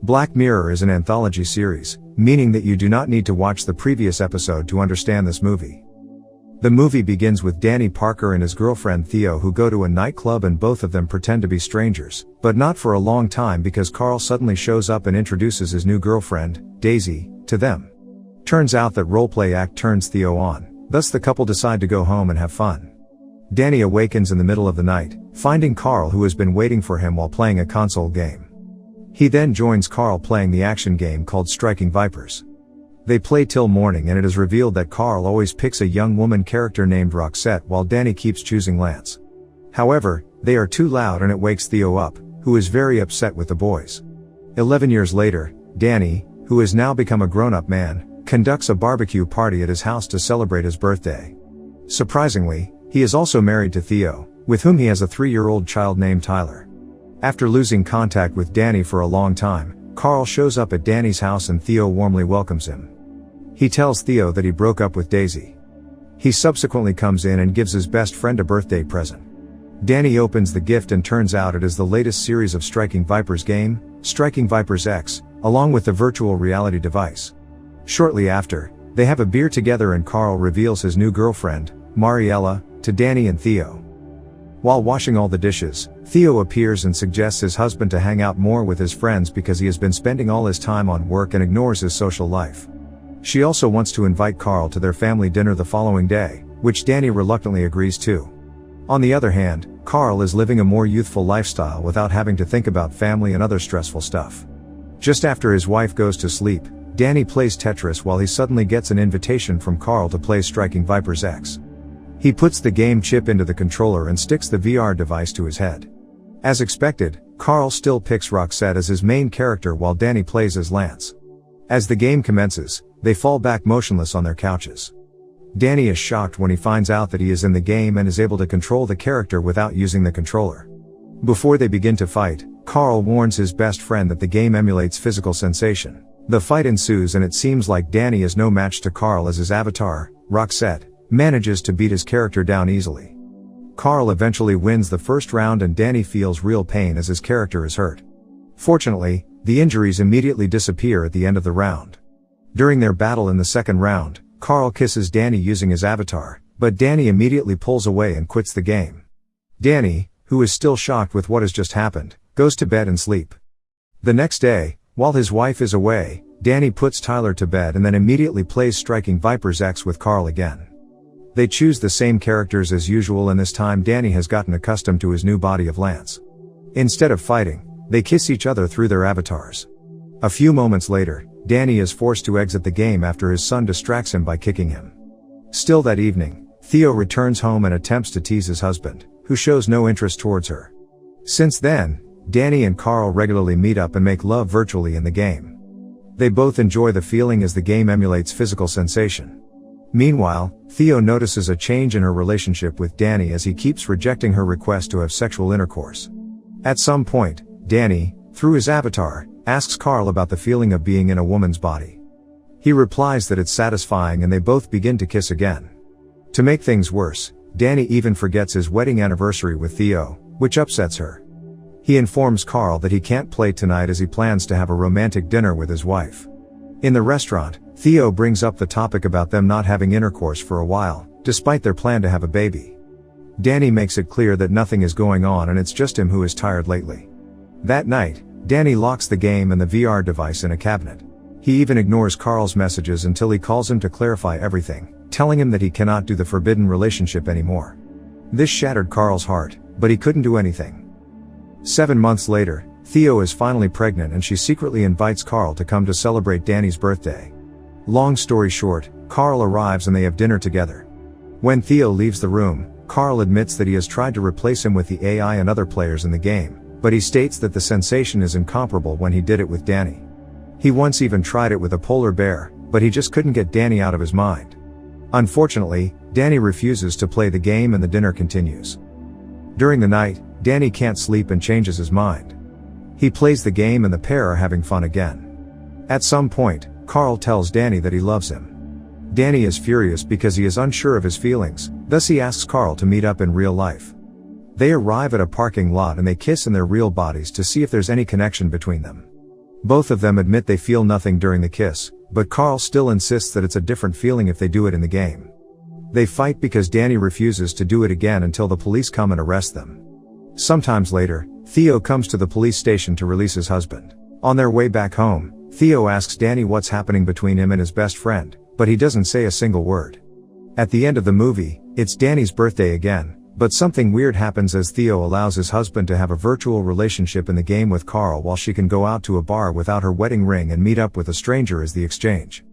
Black Mirror is an anthology series, meaning that you do not need to watch the previous episode to understand this movie. The movie begins with Danny Parker and his girlfriend Theo who go to a nightclub and both of them pretend to be strangers, but not for a long time because Carl suddenly shows up and introduces his new girlfriend, Daisy, to them. Turns out that roleplay act turns Theo on, thus the couple decide to go home and have fun. Danny awakens in the middle of the night, finding Carl who has been waiting for him while playing a console game. He then joins Carl playing the action game called Striking Vipers. They play till morning and it is revealed that Carl always picks a young woman character named Roxette while Danny keeps choosing Lance. However, they are too loud and it wakes Theo up, who is very upset with the boys. 11 years later, Danny, who has now become a grown-up man, conducts a barbecue party at his house to celebrate his birthday. Surprisingly, he is also married to Theo, with whom he has a 3-year-old child named Tyler. After losing contact with Danny for a long time, Carl shows up at Danny's house and Theo warmly welcomes him. He tells Theo that he broke up with Daisy. He subsequently comes in and gives his best friend a birthday present. Danny opens the gift and turns out it is the latest series of Striking Vipers game, Striking Vipers X, along with the virtual reality device. Shortly after, they have a beer together and Carl reveals his new girlfriend, Mariella, to Danny and Theo. While washing all the dishes, Theo appears and suggests his husband to hang out more with his friends because he has been spending all his time on work and ignores his social life. She also wants to invite Carl to their family dinner the following day, which Danny reluctantly agrees to. On the other hand, Carl is living a more youthful lifestyle without having to think about family and other stressful stuff. Just after his wife goes to sleep, Danny plays Tetris while he suddenly gets an invitation from Carl to play Striking Vipers X. He puts the game chip into the controller and sticks the VR device to his head. As expected, Carl still picks Roxette as his main character while Danny plays as Lance. As the game commences, they fall back motionless on their couches. Danny is shocked when he finds out that he is in the game and is able to control the character without using the controller. Before they begin to fight, Carl warns his best friend that the game emulates physical sensation. The fight ensues and it seems like Danny is no match to Carl as his avatar, Roxette, manages to beat his character down easily. Carl eventually wins the first round and Danny feels real pain as his character is hurt. Fortunately, the injuries immediately disappear at the end of the round. During their battle in the second round, Carl kisses Danny using his avatar, but Danny immediately pulls away and quits the game. Danny, who is still shocked with what has just happened, goes to bed and sleep. The next day, while his wife is away, Danny puts Tyler to bed and then immediately plays Striking Vipers X with Carl again. They choose the same characters as usual and this time Danny has gotten accustomed to his new body of Lance. Instead of fighting, they kiss each other through their avatars. A few moments later, Danny is forced to exit the game after his son distracts him by kicking him. Still that evening, Theo returns home and attempts to tease his husband, who shows no interest towards her. Since then, Danny and Carl regularly meet up and make love virtually in the game. They both enjoy the feeling as the game emulates physical sensation. Meanwhile, Theo notices a change in her relationship with Danny as he keeps rejecting her request to have sexual intercourse. At some point, Danny, through his avatar, asks Carl about the feeling of being in a woman's body. He replies that it's satisfying and they both begin to kiss again. To make things worse, Danny even forgets his wedding anniversary with Theo, which upsets her. He informs Carl that he can't play tonight as he plans to have a romantic dinner with his wife. In the restaurant, Theo brings up the topic about them not having intercourse for a while, despite their plan to have a baby. Danny makes it clear that nothing is going on and it's just him who is tired lately. That night, Danny locks the game and the VR device in a cabinet. He even ignores Carl's messages until he calls him to clarify everything, telling him that he cannot do the forbidden relationship anymore. This shattered Carl's heart, but he couldn't do anything. 7 months later, Theo is finally pregnant and she secretly invites Carl to come to celebrate Danny's birthday. Long story short, Carl arrives and they have dinner together. When Theo leaves the room, Carl admits that he has tried to replace him with the AI and other players in the game, but he states that the sensation is incomparable when he did it with Danny. He once even tried it with a polar bear, but he just couldn't get Danny out of his mind. Unfortunately, Danny refuses to play the game and the dinner continues. During the night, Danny can't sleep and changes his mind. He plays the game and the pair are having fun again. At some point, Carl tells Danny that he loves him. Danny is furious because he is unsure of his feelings, thus he asks Carl to meet up in real life. They arrive at a parking lot and they kiss in their real bodies to see if there's any connection between them. Both of them admit they feel nothing during the kiss, but Carl still insists that it's a different feeling if they do it in the game. They fight because Danny refuses to do it again until the police come and arrest them. Sometimes later, Theo comes to the police station to release his husband. On their way back home, Theo asks Danny what's happening between him and his best friend, but he doesn't say a single word. At the end of the movie, it's Danny's birthday again, but something weird happens as Theo allows his husband to have a virtual relationship in the game with Carl while she can go out to a bar without her wedding ring and meet up with a stranger as the exchange.